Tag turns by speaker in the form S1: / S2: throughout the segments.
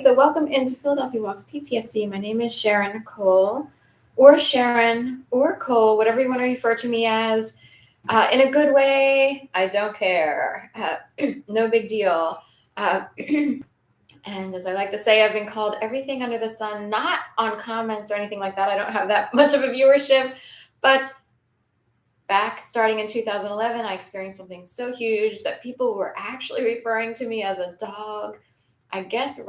S1: so welcome into Philadelphia Walks PTSD. My name is Sharon Cole, or Sharon, or Cole, whatever you want to refer to me as. In a good way, I don't care. No big deal. And as I like to say, I've been called everything under the sun, not on comments or anything like that. I don't have that much of a viewership. But back starting in 2011, I experienced something so huge that people were actually referring to me as a dog. I guess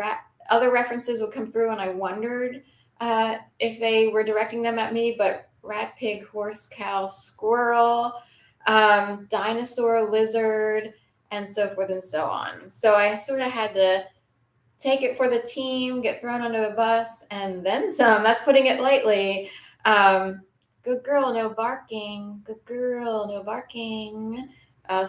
S1: other references would come through, and I wondered if they were directing them at me, but rat, pig, horse, cow, squirrel, dinosaur, lizard, and so forth and so on. So I sort of had to take it for the team, get thrown under the bus, and then some. That's putting it lightly. Good girl, no barking. Good girl, no barking.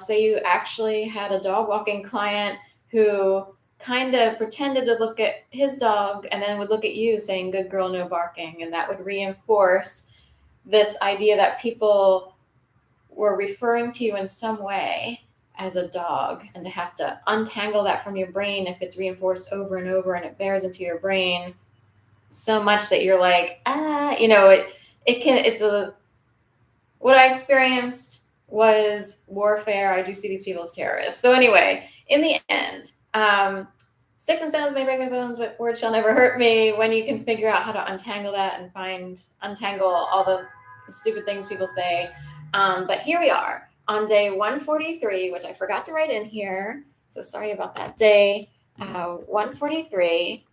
S1: So you actually had a dog walking client who kind of pretended to look at his dog and then would look at you saying, good girl, no barking. And that would reinforce this idea that people were referring to you in some way as a dog, and to have to untangle that from your brain if it's reinforced over and over and it bears into your brain so much that you're like, what I experienced was warfare. I do see these people as terrorists. So anyway, in the end, sticks and stones may break my bones, but words shall never hurt me. When you can figure out how to untangle that and untangle all the stupid things people say. But here we are on day 143, which I forgot to write in here. So sorry about that. Day 143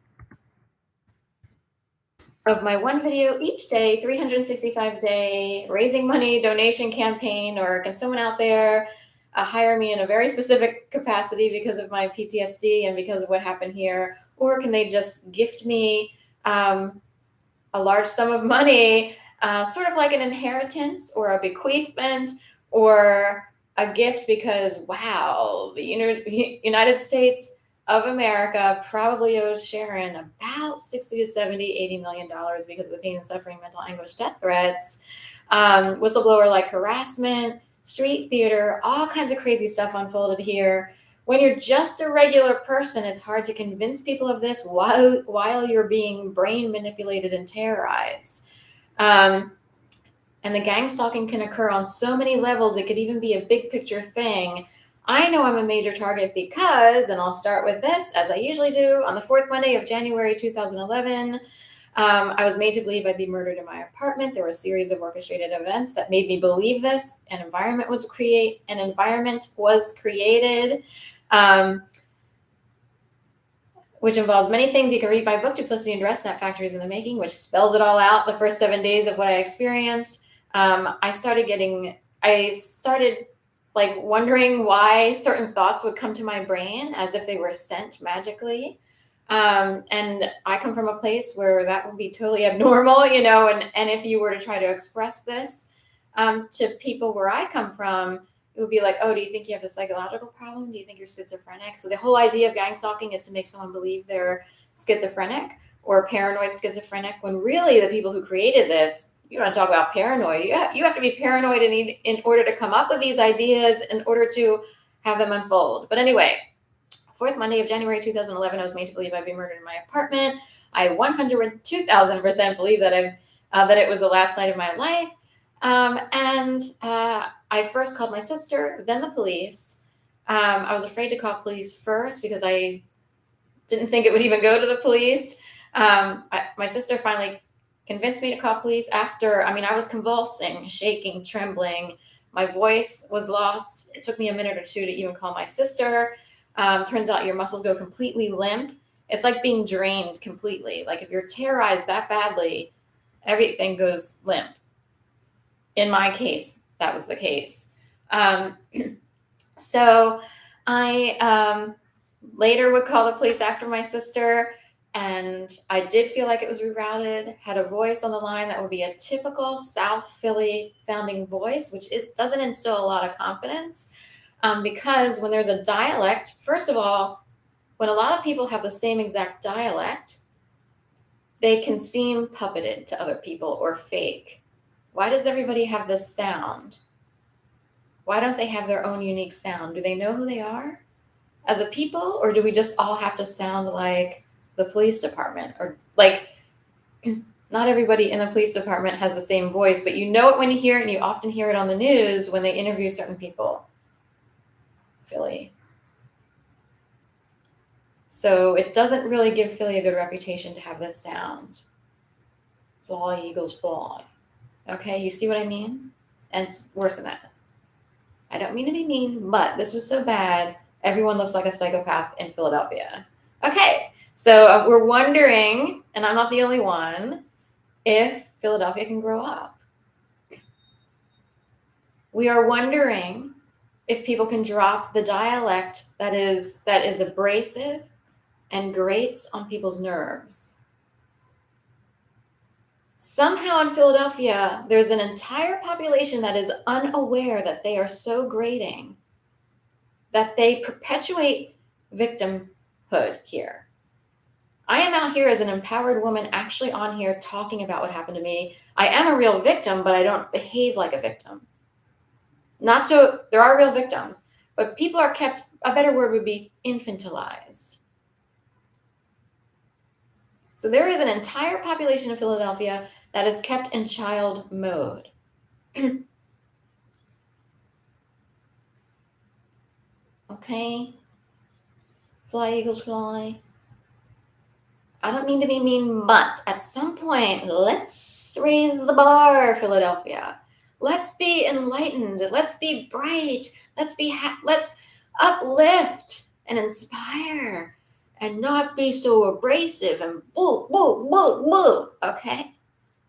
S1: of my one video each day, 365-day raising money donation campaign. Or can someone out there hire me in a very specific capacity because of my PTSD and because of what happened here? Or can they just gift me a large sum of money, sort of like an inheritance or a bequeathment or a gift, because, wow, the United States of America probably owes Sharon about 60 to 70, $80 million because of the pain and suffering, mental anguish, death threats, whistleblower like harassment, street theater, all kinds of crazy stuff unfolded here. When you're just a regular person, it's hard to convince people of this while you're being brain manipulated and terrorized. And the gang stalking can occur on so many levels. It could even be a big picture thing. I know I'm a major target because, and I'll start with this, as I usually do, on the fourth Monday of January 2011, I was made to believe I'd be murdered in my apartment. There were a series of orchestrated events that made me believe this. An environment was created, which involves many things. You can read my book, Duplicity and Dress, Snap Factories in the Making, which spells it all out, the first 7 days of what I experienced. I started like wondering why certain thoughts would come to my brain as if they were sent magically. And I come from a place where that would be totally abnormal, and if you were to try to express this to people where I come from, it would be like, oh, do you think you have a psychological problem? Do you think you're schizophrenic? So the whole idea of gang stalking is to make someone believe they're schizophrenic or paranoid schizophrenic, when really the people who created this, you want to talk about paranoid. You have to be paranoid in order to come up with these ideas, in order to have them unfold. But anyway, fourth Monday of January 2011, I was made to believe I'd be murdered in my apartment. I 102,000% believe that it was the last night of my life. I first called my sister, then the police. I was afraid to call police first because I didn't think it would even go to the police. My sister finally convinced me to call police after, I was convulsing, shaking, trembling. My voice was lost. It took me a minute or two to even call my sister. Turns out your muscles go completely limp. It's like being drained completely. Like if you're terrorized that badly, everything goes limp. In my case, that was the case. So I later would call the police after my sister, and I did feel like it was rerouted, had a voice on the line that would be a typical South Philly sounding voice, which doesn't instill a lot of confidence, because when there's a dialect, first of all, when a lot of people have the same exact dialect, they can seem puppeted to other people or fake. Why does everybody have this sound? Why don't they have their own unique sound? Do they know who they are as a people, or do we just all have to sound like the police department, or like, not everybody in the police department has the same voice, but you know it when you hear it, and you often hear it on the news when they interview certain people. Philly. So it doesn't really give Philly a good reputation to have this sound. Fly, eagles, fly. Okay, you see what I mean? And it's worse than that. I don't mean to be mean, but this was so bad, everyone looks like a psychopath in Philadelphia. Okay, so we're wondering, and I'm not the only one, if Philadelphia can grow up. We are wondering if people can drop the dialect that is abrasive and grates on people's nerves. Somehow in Philadelphia, there's an entire population that is unaware that they are so grating that they perpetuate victimhood here. I am out here as an empowered woman, actually on here talking about what happened to me. I am a real victim, but I don't behave like a victim. There are real victims, but people are kept, a better word would be infantilized. So there is an entire population of Philadelphia that is kept in child mode. Okay? Fly, eagles, fly. I don't mean to be mean, but at some point, let's raise the bar, Philadelphia. Let's be enlightened. Let's be bright. Let's uplift and inspire and not be so abrasive and boo, boo, boo, boo. Okay?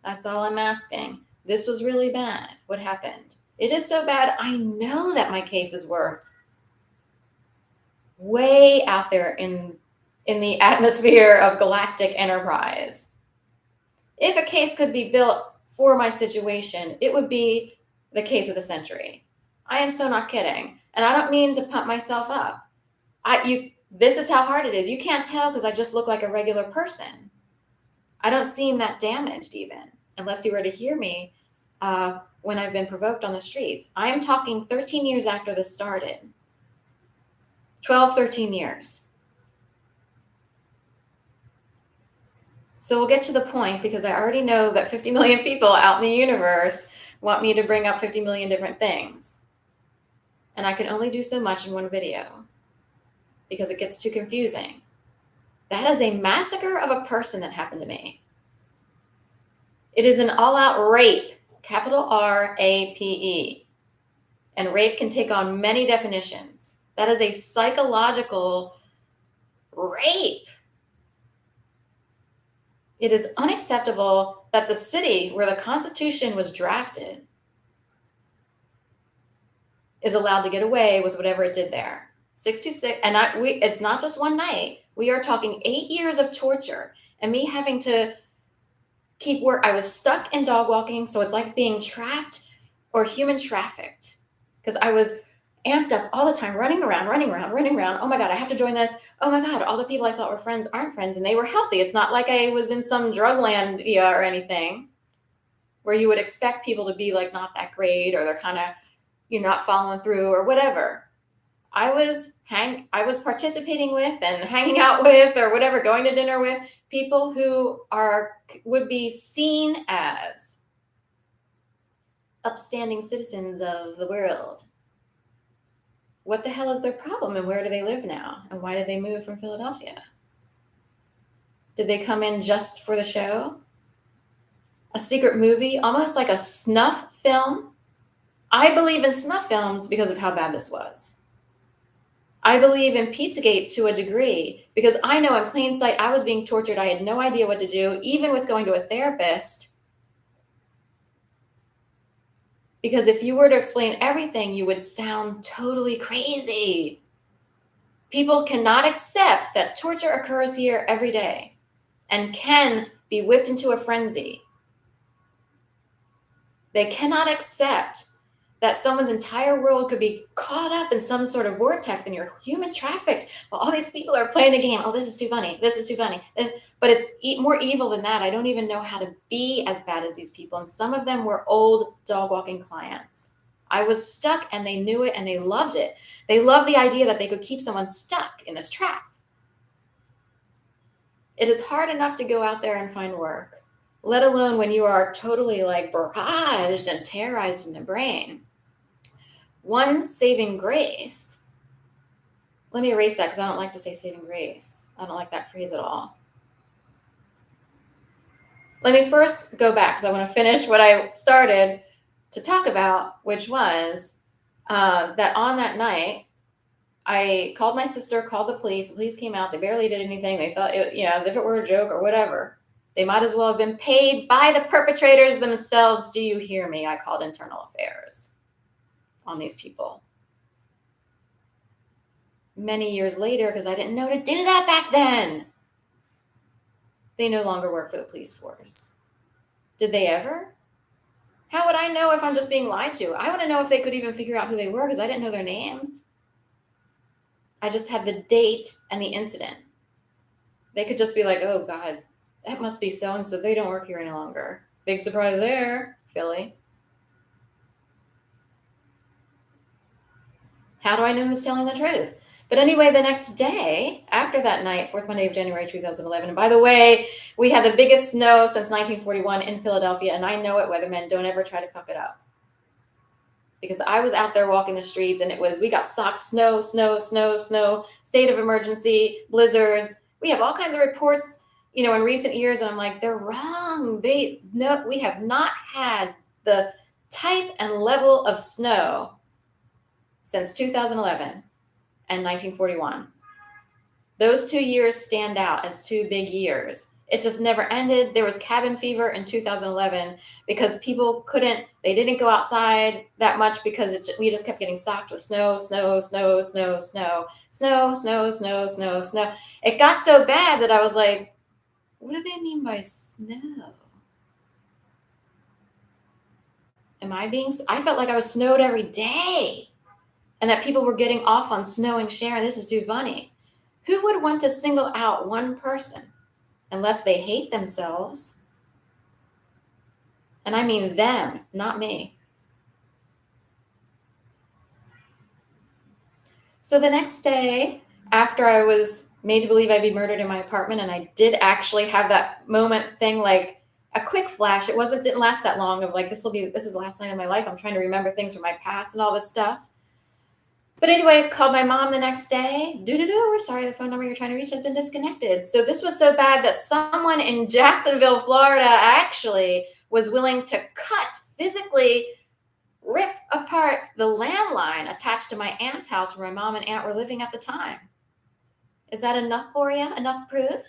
S1: That's all I'm asking. This was really bad. What happened? It is so bad. I know that my cases were way out there in the atmosphere of galactic enterprise. If a case could be built for my situation, it would be the case of the century. I am so not kidding. And I don't mean to pump myself up. This is how hard it is. You can't tell because I just look like a regular person. I don't seem that damaged even, unless you were to hear me when I've been provoked on the streets. I am talking 13 years after this started. 12, 13 years. So we'll get to the point, because I already know that 50 million people out in the universe want me to bring up 50 million different things. And I can only do so much in one video because it gets too confusing. That is a massacre of a person that happened to me. It is an all-out rape, capital R-A-P-E. And rape can take on many definitions. That is a psychological rape. It is unacceptable that the city where the Constitution was drafted is allowed to get away with whatever it did there. 626, and it's not just one night. We are talking 8 years of torture and me having to keep work. I was stuck in dog walking, so it's like being trapped or human trafficked, because I was amped up all the time, running around. Oh my God, I have to join this. Oh my God, all the people I thought were friends aren't friends, and they were healthy. It's not like I was in some drug land or anything where you would expect people to be like not that great, or they're kind of, not following through or whatever. I was participating with and hanging out with, or whatever, going to dinner with people who would be seen as upstanding citizens of the world. What the hell is their problem, and where do they live now? And why did they move from Philadelphia? Did they come in just for the show? A secret movie, almost like a snuff film? I believe in snuff films because of how bad this was. I believe in Pizzagate to a degree, because I know in plain sight I was being tortured. I had no idea what to do, even with going to a therapist. Because if you were to explain everything, you would sound totally crazy. People cannot accept that torture occurs here every day and can be whipped into a frenzy. They cannot accept that someone's entire world could be caught up in some sort of vortex and you're human trafficked while all these people are playing a game. Oh, this is too funny. This is too funny. But it's more evil than that. I don't even know how to be as bad as these people. And some of them were old dog walking clients. I was stuck, and they knew it, and they loved it. They loved the idea that they could keep someone stuck in this trap. It is hard enough to go out there and find work, let alone when you are totally like barraged and terrorized in the brain. One saving grace, let me erase that because I don't like to say saving grace. I don't like that phrase at all. Let me first go back because I want to finish what I started to talk about, which was that on that night, I called my sister, called the police. The police came out. They barely did anything. They thought, as if it were a joke or whatever. They might as well have been paid by the perpetrators themselves. Do you hear me? I called internal affairs on these people. Many years later, because I didn't know to do that back then, they no longer work for the police force. Did they ever? How would I know if I'm just being lied to? I want to know if they could even figure out who they were because I didn't know their names. I just had the date and the incident. They could just be like, oh, God, that must be so-and-so. They don't work here any longer. Big surprise there, Philly. How do I know who's telling the truth? But anyway, the next day, after that night, 4th Monday of January 2011, and by the way, we had the biggest snow since 1941 in Philadelphia, and I know it, weathermen, don't ever try to fuck it up. Because I was out there walking the streets, and we got socked snow, state of emergency, blizzards. We have all kinds of reports, in recent years, and I'm like, they're wrong. We have not had the type and level of snow since 2011 and 1941. Those 2 years stand out as 2 big years. It just never ended. There was cabin fever in 2011 because people they didn't go outside that much because we just kept getting socked with snow. It got so bad that I was like, what do they mean by snow? I felt like I was snowed every day and that people were getting off on snowing Sharon. This is too funny. Who would want to single out one person unless they hate themselves? And I mean them, not me. So the next day, after I was made to believe I'd be murdered in my apartment, and I did actually have that moment thing, like a quick flash. It didn't last that long of like, this is the last night of my life. I'm trying to remember things from my past and all this stuff. But anyway, I called my mom the next day. We're sorry, the phone number you're trying to reach has been disconnected. So this was so bad that someone in Jacksonville, Florida, actually was willing to physically rip apart the landline attached to my aunt's house where my mom and aunt were living at the time. Is that enough for you? Enough proof?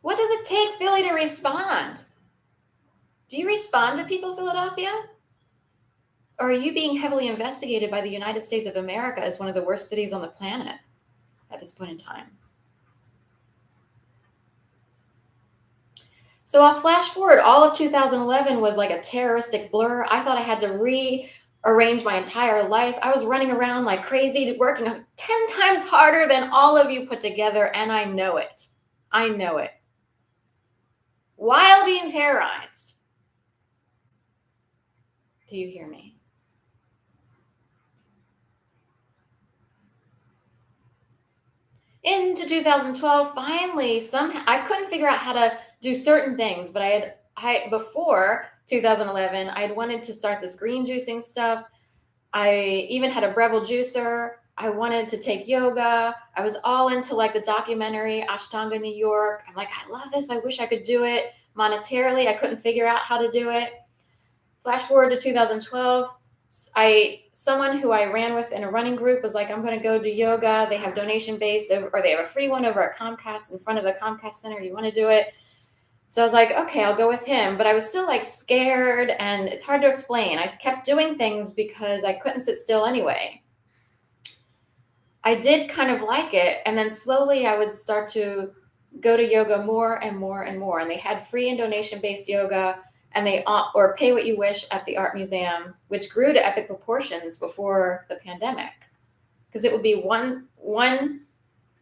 S1: What does it take Philly to respond? Do you respond to people, Philadelphia? Or are you being heavily investigated by the United States of America as one of the worst cities on the planet at this point in time? So I'll flash forward. All of 2011 was like a terroristic blur. I thought I had to rearrange my entire life. I was running around like crazy, working 10 times harder than all of you put together, and I know it. I know it. While being terrorized. Do you hear me? Into 2012, finally, somehow I couldn't figure out how to do certain things, but before 2011, I had wanted to start this green juicing stuff. I even had a Breville juicer. I wanted to take yoga. I was all into like the documentary Ashtanga New York. I'm like, I love this. I wish I could do it monetarily. I couldn't figure out how to do it. Flash forward to 2012. Someone who I ran with in a running group was like, I'm going to go do yoga. They have donation-based, or they have a free one over at Comcast in front of the Comcast Center. Do you want to do it? So I was like, okay, I'll go with him. But I was still like scared, and it's hard to explain. I kept doing things because I couldn't sit still anyway. I did kind of like it. And then slowly I would start to go to yoga more and more and more. And they had free and donation-based yoga, and or pay what you wish at the art museum, which grew to epic proportions before the pandemic, because it would be one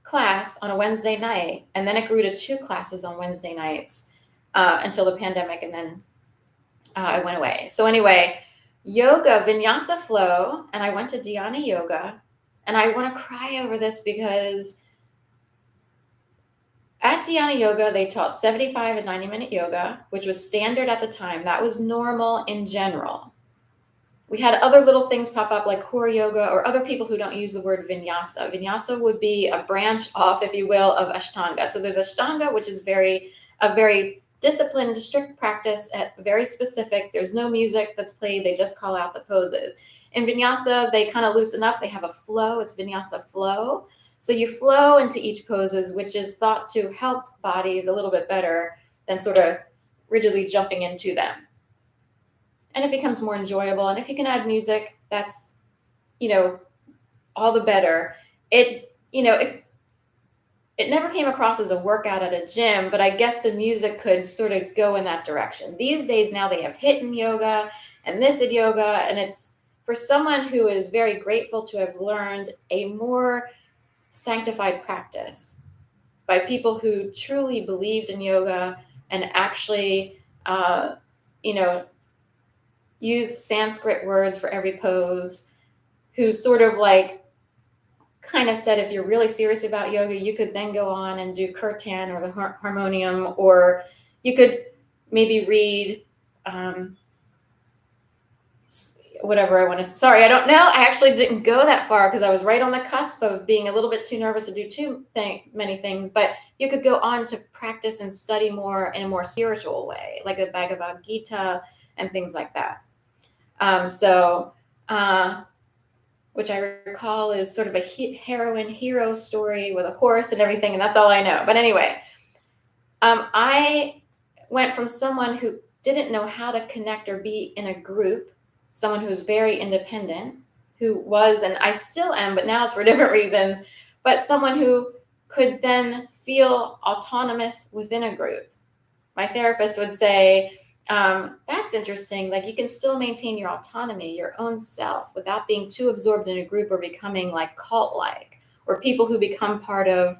S1: class on a Wednesday night, and then it grew to 2 classes on Wednesday nights until the pandemic, and then it went away. So anyway, yoga, Vinyasa flow, and I went to Dhyana yoga, and I want to cry over this because At Dhyana Yoga, they taught 75 and 90-minute yoga, which was standard at the time. That was normal in general. We had other little things pop up like core yoga or other people who don't use the word vinyasa. Vinyasa would be a branch off, if you will, of Ashtanga. So there's Ashtanga, which is a very disciplined, strict practice, at very specific. There's no music that's played. They just call out the poses. In Vinyasa, they kind of loosen up. They have a flow. It's Vinyasa flow. So you flow into each poses, which is thought to help bodies a little bit better than sort of rigidly jumping into them. And it becomes more enjoyable. And if you can add music, that's, all the better. It never came across as a workout at a gym, but I guess the music could sort of go in that direction. These days now they have hidden yoga and this yoga, and it's for someone who is very grateful to have learned a more sanctified practice by people who truly believed in yoga and actually, used Sanskrit words for every pose, who sort of kind of said, if you're really serious about yoga, you could then go on and do kirtan or the harmonium, or you could maybe read whatever I want to. Sorry, I don't know. I actually didn't go that far because I was right on the cusp of being a little bit too nervous to do too many things. But you could go on to practice and study more in a more spiritual way, like the Bhagavad Gita and things like that. Which I recall is sort of a heroine hero story with a horse and everything, and that's all I know. But anyway, I went from someone who didn't know how to connect or be in a group, someone who's very independent, who was, and I still am, but now it's for different reasons, but someone who could then feel autonomous within a group. My therapist would say, that's interesting. Like, you can still maintain your autonomy, your own self, without being too absorbed in a group or becoming like cult-like, or people who become part of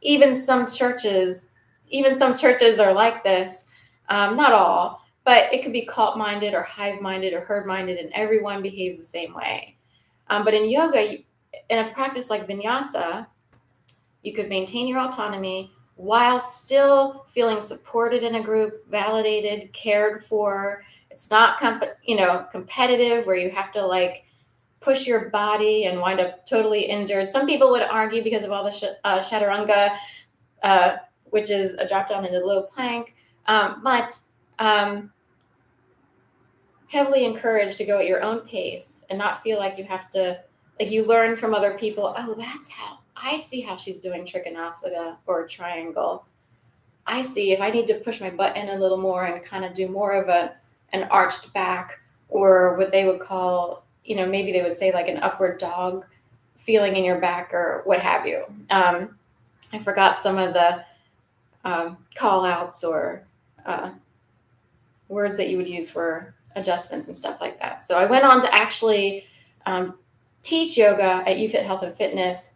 S1: even some churches. Even some churches are like this. Not all, but it could be cult-minded or hive-minded or herd-minded, and everyone behaves the same way. But in yoga, in a practice like Vinyasa, you could maintain your autonomy while still feeling supported in a group, validated, cared for. It's not competitive where you have to push your body and wind up totally injured. Some people would argue because of all the chaturanga, which is a drop down into low plank, but heavily encouraged to go at your own pace and not feel like you have to, you learn from other people. Oh, that's how I see how she's doing Trikonasana or triangle. I see if I need to push my butt in a little more and kind of do more of an arched back, or what they would call, maybe they would say like an upward dog feeling in your back or what have you. I forgot some of the call outs or words that you would use for adjustments and stuff like that. So I went on to actually teach yoga at UFit Health and Fitness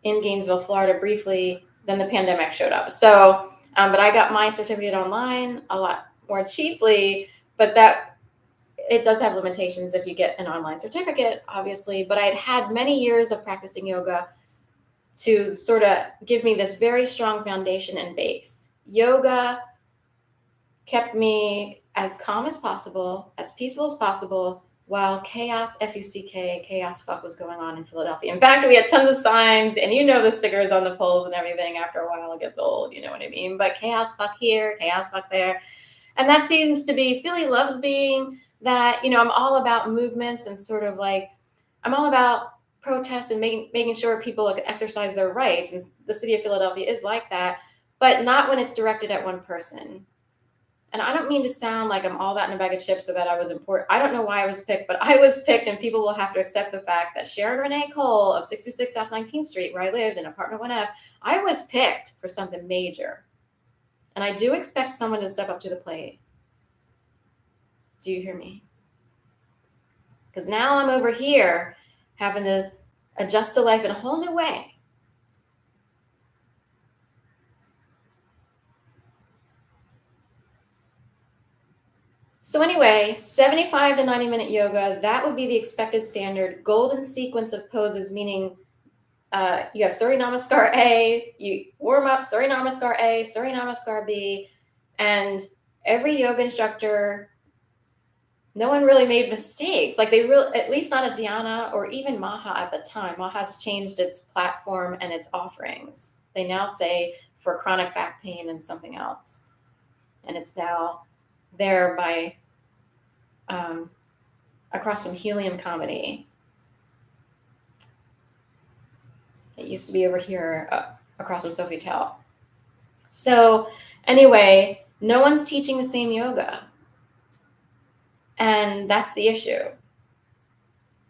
S1: in Gainesville, Florida briefly. Then the pandemic showed up. So, but I got my certificate online a lot more cheaply, but that it does have limitations if you get an online certificate, obviously. But I'd had many years of practicing yoga to sort of give me this very strong foundation and base. Yoga kept me as calm as possible, as peaceful as possible, while chaos, F-U-C-K, chaos fuck was going on in Philadelphia. In fact, we had tons of signs, and the stickers on the poles and everything. After a while, it gets old, you know what I mean? But chaos fuck here, chaos fuck there. And that seems to be, Philly loves being that, I'm all about movements and sort of I'm all about protests and making sure people exercise their rights. And the city of Philadelphia is like that, but not when it's directed at one person. And I don't mean to sound like I'm all that in a bag of chips or that I was important. I don't know why I was picked, but I was picked, and people will have to accept the fact that Sharon Renee Cole of 626 South 19th Street, where I lived in apartment 1F, I was picked for something major. And I do expect someone to step up to the plate. Do you hear me? Because now I'm over here having to adjust to life in a whole new way. So anyway, 75 to 90-minute yoga, that would be the expected standard golden sequence of poses, meaning You have Surya Namaskar A, you warm up Surya Namaskar A, Surya Namaskar B, and every yoga instructor, no one really made mistakes. Like at least not at Dhyana or even Maha at the time. Maha has changed its platform and its offerings. They now say for chronic back pain and something else. And it's now there by across from Helium Comedy. It used to be over here across from Sofitel. So anyway, no one's teaching the same yoga. And that's the issue.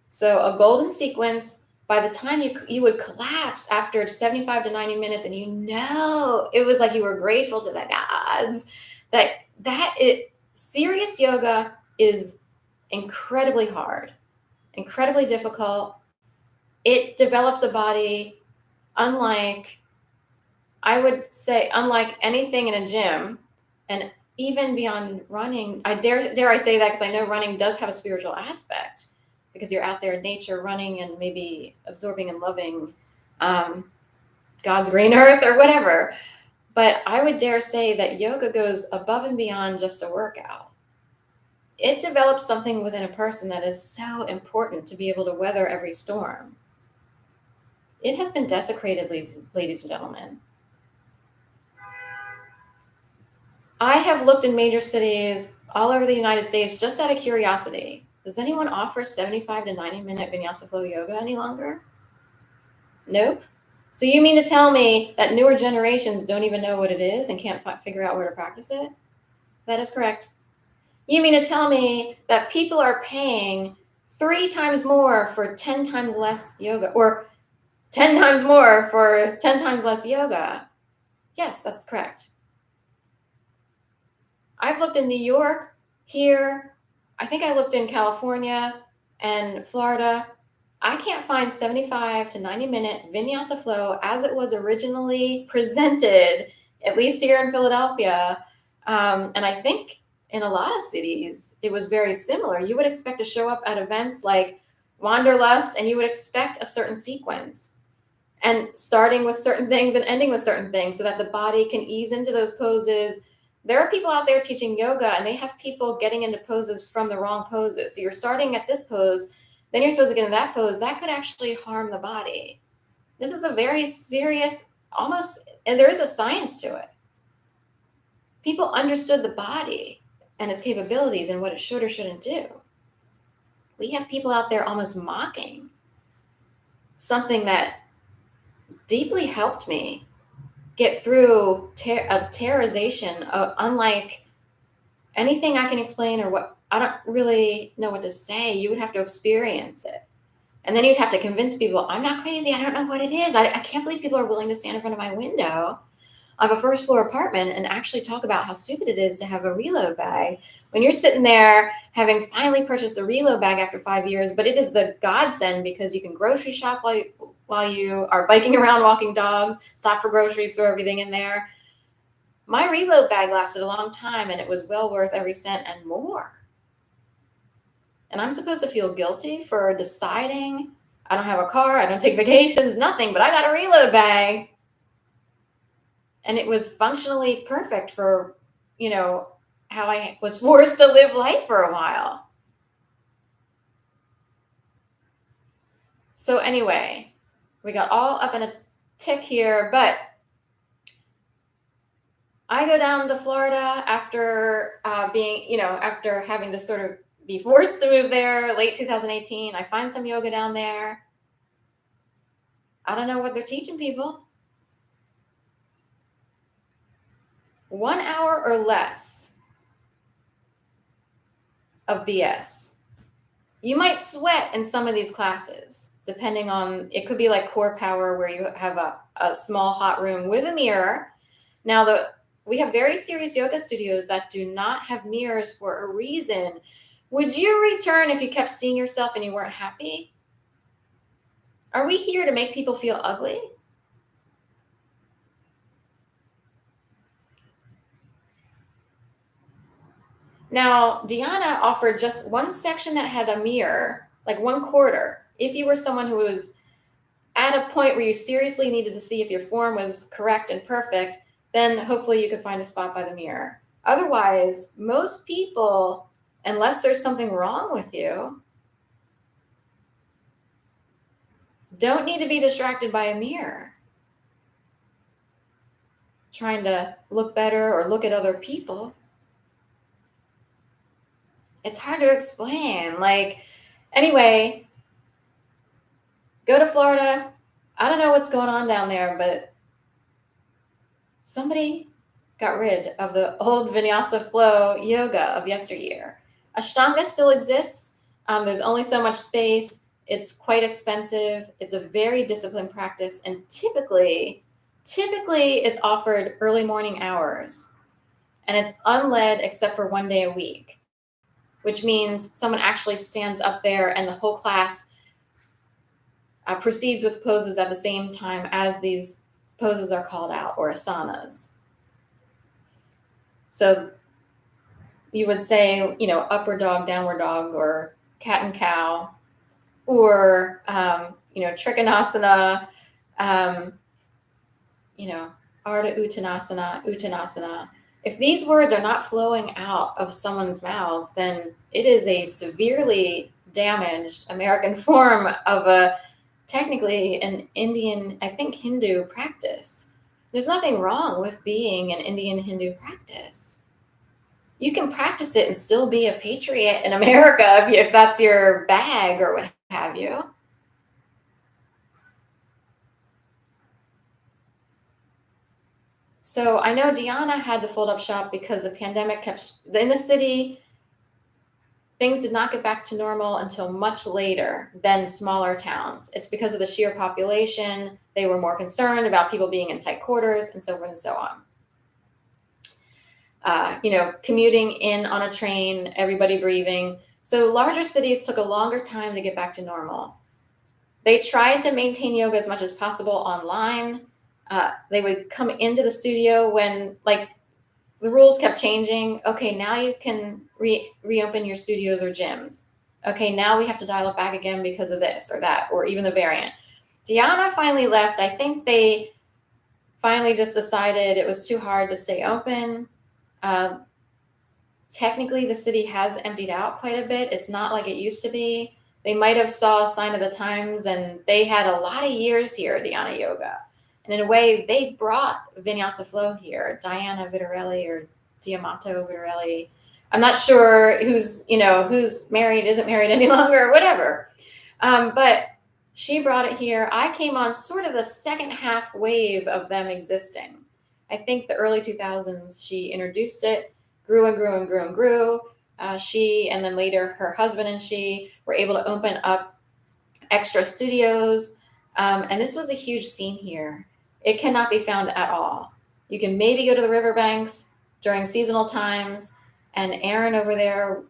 S1: So a golden sequence, by the time you would collapse after 75 to 90 minutes, and it was like you were grateful to the gods serious yoga is incredibly hard, incredibly difficult. It develops a body unlike anything in a gym, and even beyond running. I dare I say that because I know running does have a spiritual aspect, because you're out there in nature running and maybe absorbing and loving God's green earth or whatever. But I would dare say that yoga goes above and beyond just a workout. It develops something within a person that is so important to be able to weather every storm. It has been desecrated, ladies and gentlemen. I have looked in major cities all over the United States just out of curiosity. Does anyone offer 75 to 90 minute Vinyasa flow yoga any longer? Nope. So you mean to tell me that newer generations don't even know what it is and can't figure out where to practice it? That is correct. You mean to tell me that people are paying 3 times more for 10 times less yoga, or 10 times more for 10 times less yoga? Yes, that's correct. I've looked in New York, here, I think I looked in California and Florida. I can't find 75 to 90 minute Vinyasa flow as it was originally presented, at least here in Philadelphia. And I think in a lot of cities, it was very similar. You would expect to show up at events like Wanderlust, and you would expect a certain sequence, and starting with certain things and ending with certain things so that the body can ease into those poses. There are people out there teaching yoga, and they have people getting into poses from the wrong poses. So you're starting at this pose, then you're supposed to get in that pose. That could actually harm the body. This is a very serious, and there is a science to it. People understood the body and its capabilities and what it should or shouldn't do. We have people out there almost mocking something that deeply helped me get through a terrorization unlike anything I can explain, or what I don't really know what to say. You would have to experience it. And then you'd have to convince people, I'm not crazy. I don't know what it is. I can't believe people are willing to stand in front of my window of a first floor apartment and actually talk about how stupid it is to have a reload bag when you're sitting there having finally purchased a reload bag after 5 years. But it is the godsend because you can grocery shop while you are biking around, walking dogs, stop for groceries, throw everything in there. My reload bag lasted a long time, and it was well worth every cent and more. And I'm supposed to feel guilty for deciding I don't have a car, I don't take vacations, nothing, but I got a reload bag. And it was functionally perfect for, how I was forced to live life for a while. So anyway, we got all up in a tick here, but I go down to Florida after after having to sort of be forced to move there late 2018. I find some yoga down there. I don't know what they're teaching people. 1 hour or less of BS. You might sweat in some of these classes, depending on, it could be like Core Power, where you have a small hot room with a mirror. Now, we have very serious yoga studios that do not have mirrors for a reason. Would you return if you kept seeing yourself and you weren't happy? Are we here to make people feel ugly? Now, Dhyana offered just one section that had a mirror, like 1/4. If you were someone who was at a point where you seriously needed to see if your form was correct and perfect, then hopefully you could find a spot by the mirror. Otherwise, most people, unless there's something wrong with you, don't need to be distracted by a mirror trying to look better or look at other people. It's hard to explain. Like, anyway, go to Florida. I don't know what's going on down there, but somebody got rid of the old Vinyasa flow yoga of yesteryear. Ashtanga still exists. There's only so much space. It's quite expensive. It's a very disciplined practice. And typically it's offered early morning hours. And it's unled except for one day a week, which means someone actually stands up there and the whole class proceeds with poses at the same time as these poses are called out, or asanas. So you would say, upward dog, downward dog, or cat and cow, or, Trikonasana, Ardha Uttanasana, Uttanasana. If these words are not flowing out of someone's mouths, then it is a severely damaged American form of technically an Indian, I think, Hindu practice. There's nothing wrong with being an Indian Hindu practice. You can practice it and still be a patriot in America if that's your bag or what have you. So I know Deanna had to fold up shop because the pandemic kept in the city. Things did not get back to normal until much later than smaller towns. It's because of the sheer population. They were more concerned about people being in tight quarters and so forth and so on. Commuting in on a train, everybody breathing. So larger cities took a longer time to get back to normal. They tried to maintain yoga as much as possible online. They would come into the studio when the rules kept changing. Okay, now you can reopen your studios or gyms. Okay, now we have to dial it back again because of this or that, or even the variant. Deanna finally left. I think they finally just decided it was too hard to stay open. Technically, the city has emptied out quite a bit. It's not like it used to be. They might have saw a sign of the times, and they had a lot of years here at Dhyana Yoga. And in a way, they brought Vinyasa flow here. Diana Vitarelli or Diamato Vitarelli. I'm not sure who's married, isn't married any longer, or whatever. But she brought it here. I came on sort of the second half wave of them existing. I think the early 2000s, she introduced it, grew and grew and grew and grew. She, and then later her husband and she, were able to open up extra studios. And this was a huge scene here. It cannot be found at all. You can maybe go to the riverbanks during seasonal times, and Erin over there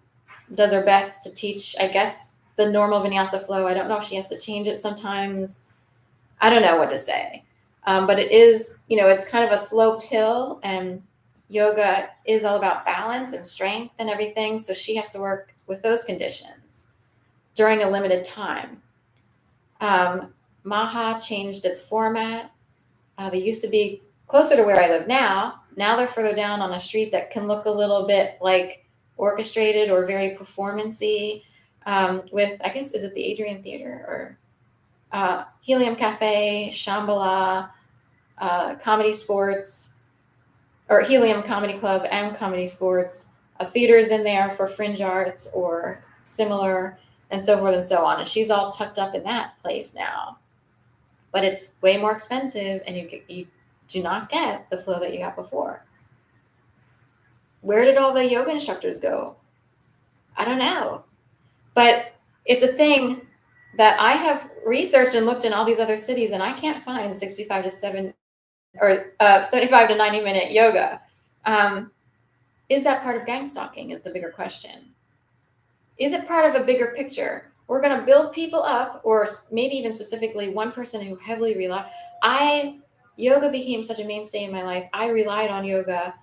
S1: does her best to teach, I guess, the normal Vinyasa flow. I don't know if she has to change it sometimes. I don't know what to say. But it is, it's kind of a sloped hill, and yoga is all about balance and strength and everything. So she has to work with those conditions during a limited time. Maha changed its format. They used to be closer to where I live now. Now they're further down on a street that can look a little bit like orchestrated or very performance-y, with, I guess, is it the Adrian Theater or Helium Cafe, Shambhala, Comedy Sports, or Helium Comedy Club and Comedy Sports. Theaters in there for fringe arts or similar, and so forth and so on. And she's all tucked up in that place now. But it's way more expensive, and you do not get the flow that you got before. Where did all the yoga instructors go? I don't know. But it's a thing that I have researched and looked in all these other cities, and I can't find 75 to 90 minute yoga. Is that part of gang stalking is the bigger question. Is it part of a bigger picture? We're going to build people up, or maybe even specifically one person who heavily relied. Yoga became such a mainstay in my life. I relied on yoga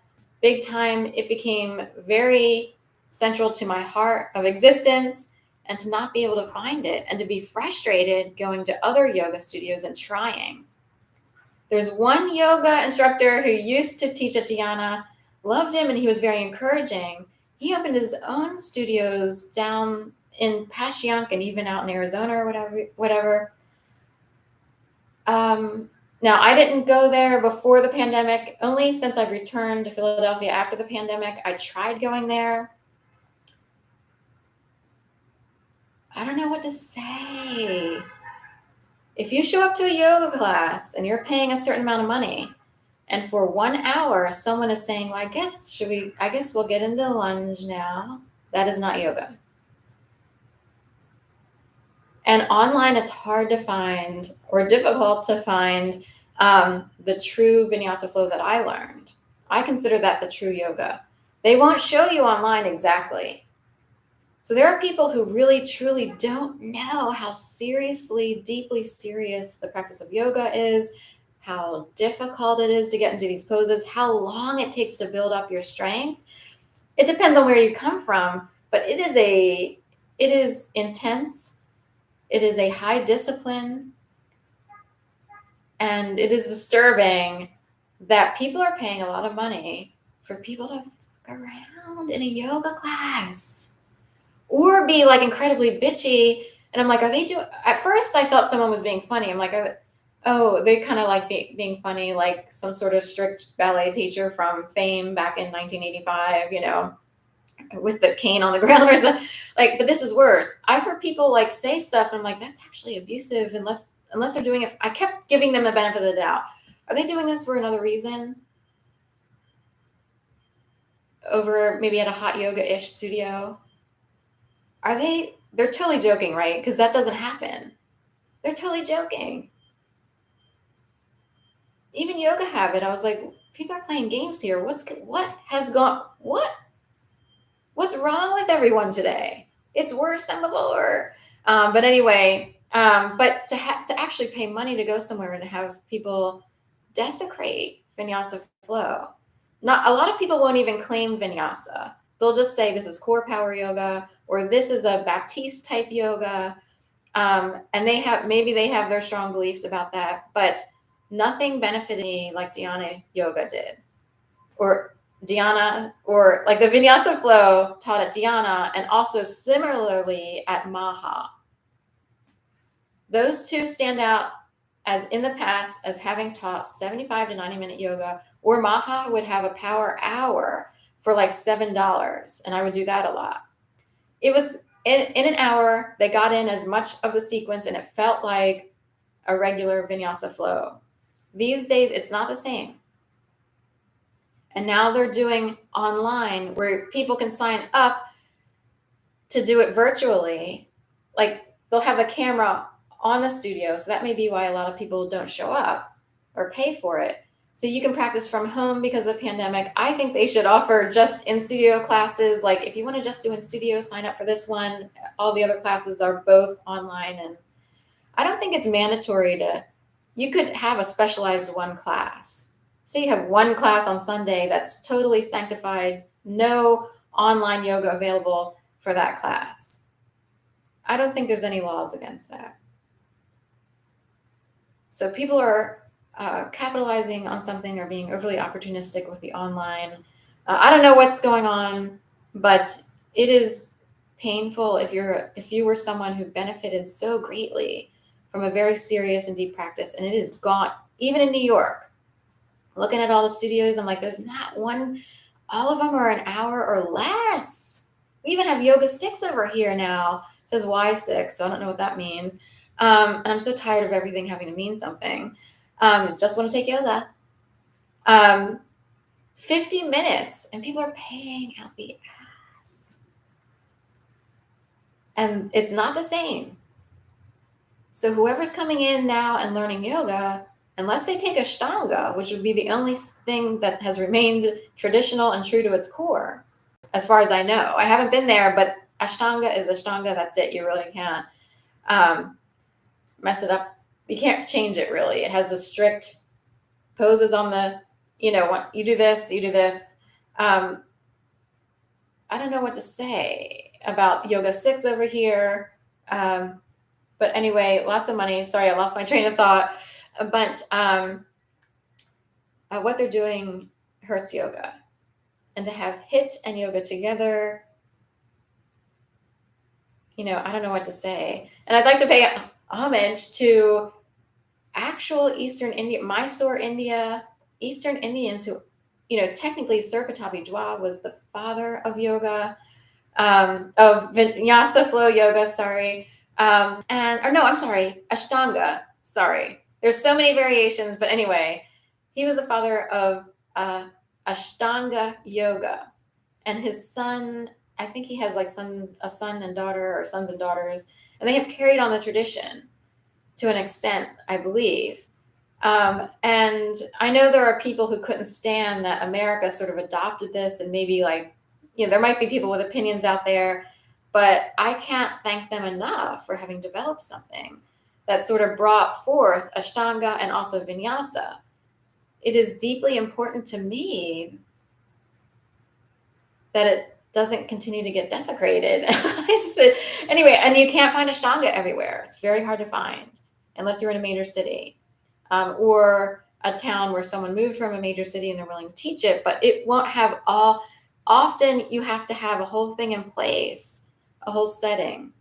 S1: big time. It became very central to my heart of existence. and to not be able to find it and to be frustrated going to other yoga studios and trying. There's one yoga instructor who used to teach at Dhyana, loved him, and he was very encouraging. He opened his own studios down in Passyunk and even out in Arizona or whatever. Now, I didn't go there before the pandemic. Only since I've returned to Philadelphia after the pandemic, I tried going there. I don't know what to say. If you show up to a yoga class and you're paying a certain amount of money, and for 1 hour, someone is saying, well, I guess we'll get into lunge now. That is not yoga. And online, it's hard to find or difficult to find the true Vinyasa flow that I learned. I consider that the true yoga. They won't show you online exactly. So there are people who really, truly don't know how seriously, deeply serious the practice of yoga is, how difficult it is to get into these poses, how long it takes to build up your strength. It depends on where you come from, but it is intense. It is a high discipline, and it is disturbing that people are paying a lot of money for people to fuck around in a yoga class or be like incredibly bitchy. And I'm like, at first I thought someone was being funny. I'm like, oh, they kind of like being funny, like some sort of strict ballet teacher from Fame back in 1985, with the cane on the ground or something. Like, but this is worse. I've heard people like say stuff and I'm like, that's actually abusive unless they're doing it. I kept giving them the benefit of the doubt. Are they doing this for another reason? Over maybe at a hot yoga-ish studio? They're totally joking, right? Because that doesn't happen. They're totally joking. Even Yoga Habit, I was like, people are playing games here. What's wrong with everyone today? It's worse than before. But anyway, but to actually pay money to go somewhere and have people desecrate Vinyasa flow. Not a lot of people won't even claim Vinyasa. They'll just say this is core power yoga or this is a Baptiste type yoga. And they have their strong beliefs about that, but nothing benefited me like Dhyana yoga did, or Dhyana, or like the Vinyasa flow taught at Dhyana, and also similarly at Maha. Those two stand out as in the past as having taught 75 to 90-minute yoga, or Maha would have a power hour for like $7, and I would do that a lot. It was in an hour, they got in as much of the sequence, and it felt like a regular Vinyasa flow. These days, it's not the same. And now they're doing online where people can sign up to do it virtually. Like they'll have the camera on the studio. So that may be why a lot of people don't show up or pay for it. So you can practice from home because of the pandemic. I think they should offer just in-studio classes. Like if you want to just do in-studio, sign up for this one. All the other classes are both online. And I don't think it's mandatory you could have a specialized one class. Say you have one class on Sunday that's totally sanctified, no online yoga available for that class. I don't think there's any laws against that. So people are capitalizing on something or being overly opportunistic with the online. I don't know what's going on, but it is painful if you were someone who benefited so greatly from a very serious and deep practice, and it is gone. Even in New York, looking at all the studios, I'm like, there's not one. All of them are an hour or less. We even have Yoga 6 over here now. It says Y6, so I don't know what that means. And I'm so tired of everything having to mean something. Just want to take yoga. 50 minutes, and people are paying out the ass. And it's not the same. So whoever's coming in now and learning yoga, unless they take Ashtanga, which would be the only thing that has remained traditional and true to its core, as far as I know. I haven't been there, but Ashtanga is Ashtanga. That's it. You really can't mess it up. You can't change it, really. It has the strict poses on the, you do this, you do this. I don't know what to say. about Yoga 6 over here. But anyway, lots of money. Sorry, I lost my train of thought. But what they're doing hurts yoga. And to have HIIT and yoga together, I don't know what to say. And I'd like to pay homage to actual Eastern India, Mysore, India, Eastern Indians who, technically Sir Pattabhi Jwa was the father of yoga, of Vinyasa flow yoga, sorry. Ashtanga, sorry. There's so many variations, but anyway, he was the father of Ashtanga yoga. And his son, I think he has like a son and daughter, or sons and daughters, and they have carried on the tradition to an extent, I believe. And I know there are people who couldn't stand that America sort of adopted this, and maybe there might be people with opinions out there, but I can't thank them enough for having developed something that sort of brought forth Ashtanga and also Vinyasa. It is deeply important to me that it doesn't continue to get desecrated. Anyway, and you can't find Ashtanga everywhere. It's very hard to find unless you're in a major city, or a town where someone moved from a major city and they're willing to teach it, but it won't have all. Often you have to have a whole thing in place, a whole setting,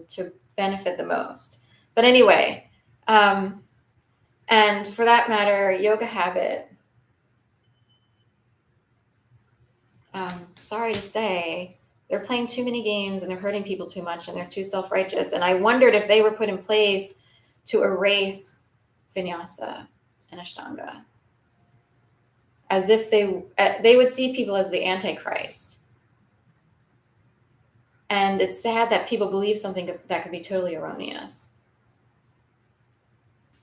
S1: to benefit the most. But anyway, and for that matter, yoga habit, sorry to say, they're playing too many games and they're hurting people too much and they're too self-righteous. And I wondered if they were put in place to erase Vinyasa and Ashtanga, as if they would see people as the Antichrist. And it's sad that people believe something that could be totally erroneous.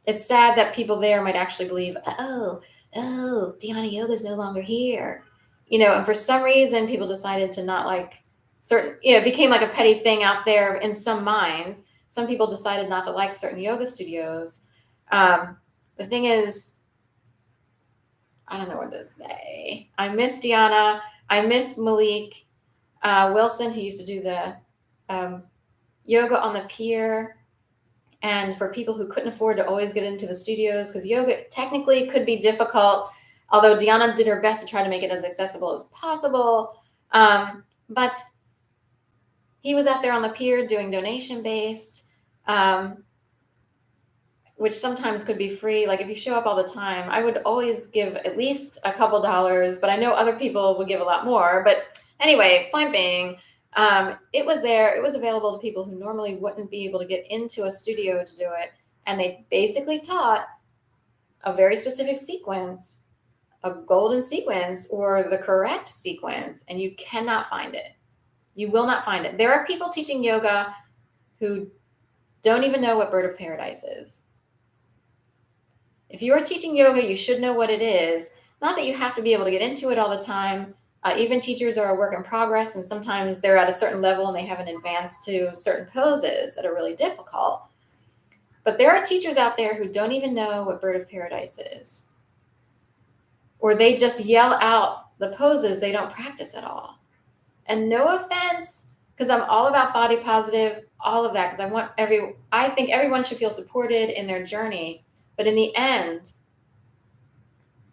S1: It's sad that people there might actually believe, oh, Dhyana Yoga is no longer here. And for some reason, people decided to not like certain, it became like a petty thing out there in some minds. Some people decided not to like certain yoga studios. The thing is, I don't know what to say. I miss Dhyana. I miss Malik Wilson, who used to do the yoga on the pier. And for people who couldn't afford to always get into the studios, because yoga technically could be difficult, although Dhyana did her best to try to make it as accessible as possible. But he was out there on the pier doing donation-based, which sometimes could be free. Like if you show up all the time, I would always give at least a couple dollars, but I know other people would give a lot more. But anyway, point being, it was there. It was available to people who normally wouldn't be able to get into a studio to do it. And they basically taught a very specific sequence, a golden sequence, or the correct sequence, and you cannot find it. You will not find it. There are people teaching yoga who don't even know what bird of paradise is. If you are teaching yoga, you should know what it is. Not that you have to be able to get into it all the time. Even teachers are a work in progress, and sometimes they're at a certain level and they haven't advanced to certain poses that are really difficult. But there are teachers out there who don't even know what bird of paradise is. Or they just yell out the poses they don't practice at all. And no offense, because I'm all about body positive, all of that, because I think everyone should feel supported in their journey. But in the end,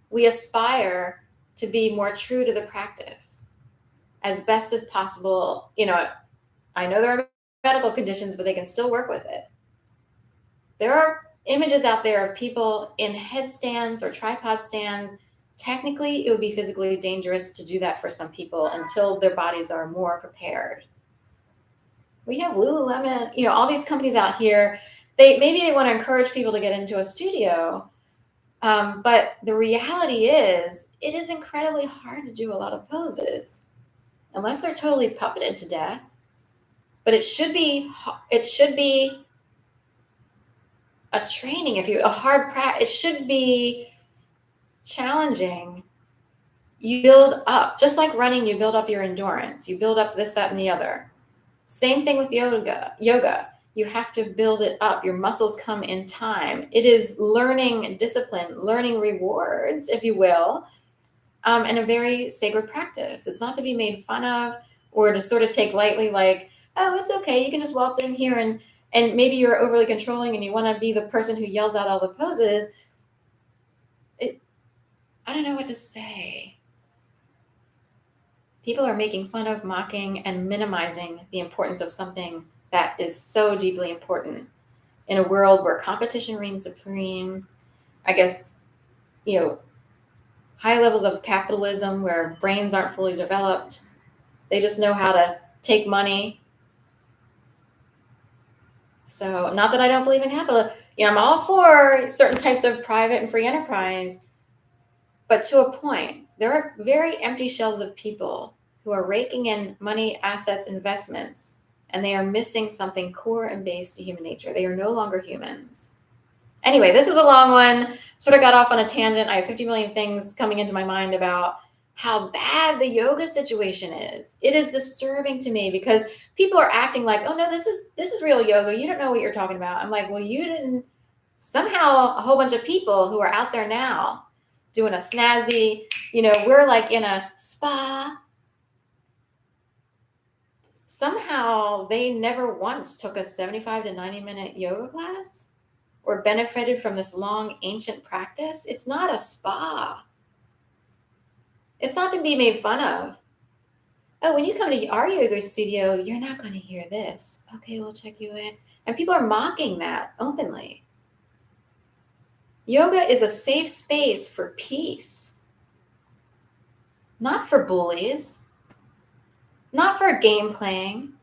S1: we aspire to be more true to the practice as best as possible. I know there are medical conditions, but they can still work with it. There are images out there of people in headstands or tripod stands. Technically, it would be physically dangerous to do that for some people until their bodies are more prepared. We have Lululemon, all these companies out here. Maybe they want to encourage people to get into a studio. But the reality is, it is incredibly hard to do a lot of poses, unless they're totally puppeted to death. But it should be a training. It should be challenging. You build up, just like running, you build up your endurance. You build up this, that, and the other. Same thing with yoga. You have to build it up. Your muscles come in time. It is learning discipline, learning rewards, if you will, and a very sacred practice. It's not to be made fun of or to sort of take lightly, like, oh, it's okay, you can just waltz in here, and maybe you're overly controlling and you want to be the person who yells out all the poses. I don't know what to say. People are making fun of, mocking, and minimizing the importance of something that is so deeply important in a world where competition reigns supreme. I guess, high levels of capitalism where brains aren't fully developed. They just know how to take money. So, not that I don't believe in capital. I'm all for certain types of private and free enterprise, but to a point. There are very empty shelves of people who are raking in money, assets, investments, and they are missing something core and base to human nature. They are no longer humans. Anyway, this was a long one. Sort of got off on a tangent. I have 50 million things coming into my mind about how bad the yoga situation is. It is disturbing to me because people are acting like, oh no, this is real yoga. You don't know what you're talking about. I'm like, well, you didn't. Somehow a whole bunch of people who are out there now doing a snazzy, we're like in a spa. Somehow they never once took a 75 to 90-minute yoga class or benefited from this long ancient practice. It's not a spa. It's not to be made fun of. Oh, when you come to our yoga studio, you're not going to hear this. Okay, we'll check you in. And people are mocking that openly. Yoga is a safe space for peace, not for bullies, not for game playing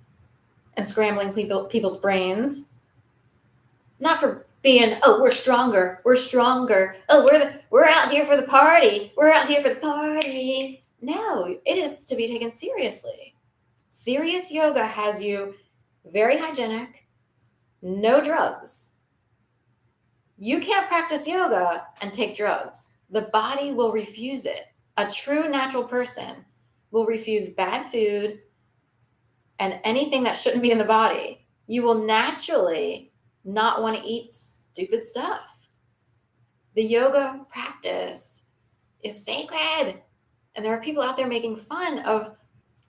S1: and scrambling people's brains, not for being, oh, we're stronger. Oh, we're out here for the party. We're out here for the party. No, it is to be taken seriously. Serious yoga has you very hygienic, no drugs. You can't practice yoga and take drugs. The body will refuse it. A true natural person will refuse bad food and anything that shouldn't be in the body. You will naturally not want to eat stupid stuff. The yoga practice is sacred. And there are people out there making fun of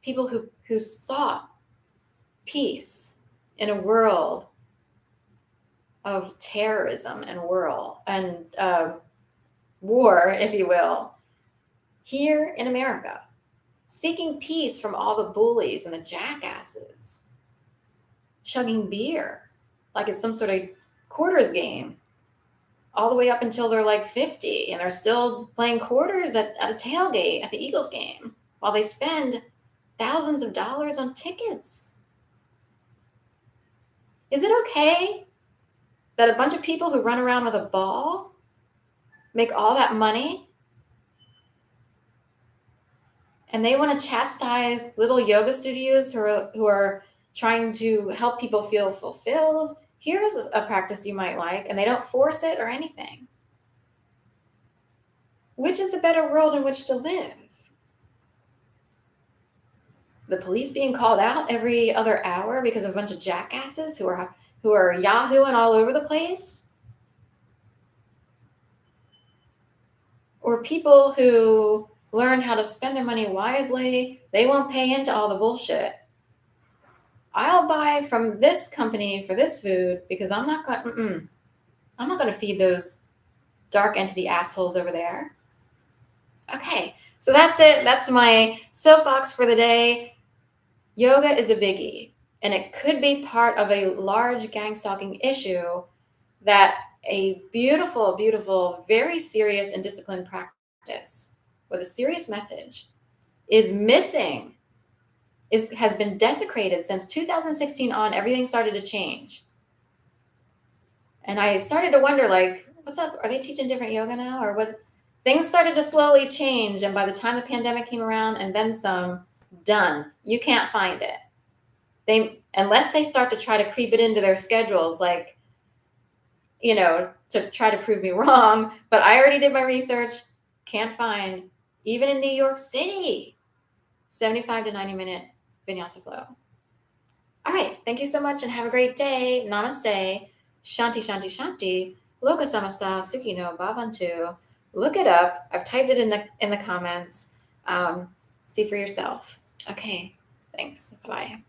S1: people who sought peace in a world of terrorism and war, if you will, here in America, seeking peace from all the bullies and the jackasses, chugging beer like it's some sort of quarters game, all the way up until they're like 50 and they're still playing quarters at a tailgate at the Eagles game while they spend thousands of dollars on tickets. Is it okay that a bunch of people who run around with a ball make all that money and they want to chastise little yoga studios who are trying to help people feel fulfilled? Here's a practice you might like, and they don't force it or anything. Which is the better world in which to live? The police being called out every other hour because of a bunch of jackasses who are yahooing all over the place? Or people who learn how to spend their money wisely, they won't pay into all the bullshit. I'll buy from this company for this food because I'm not going to feed those dark entity assholes over there. Okay, so that's it. That's my soapbox for the day. Yoga is a biggie, and it could be part of a large gang stalking issue that a beautiful, beautiful, very serious and disciplined practice with a serious message is missing. Has been desecrated since 2016 on. Everything started to change. And I started to wonder, like, what's up? Are they teaching different yoga now? Or what? Things started to slowly change. And by the time the pandemic came around and then some, done. You can't find it. Unless they start to try to creep it into their schedules, like, to try to prove me wrong. But I already did my research. Can't find, even in New York City, 75 to 90-minute Vinyasa flow. All right. Thank you so much and have a great day. Namaste. Shanti, Shanti, Shanti. Loka samasta, Sukhi no bhavantu. Look it up. I've typed it in the comments. See for yourself. Okay. Thanks. Bye.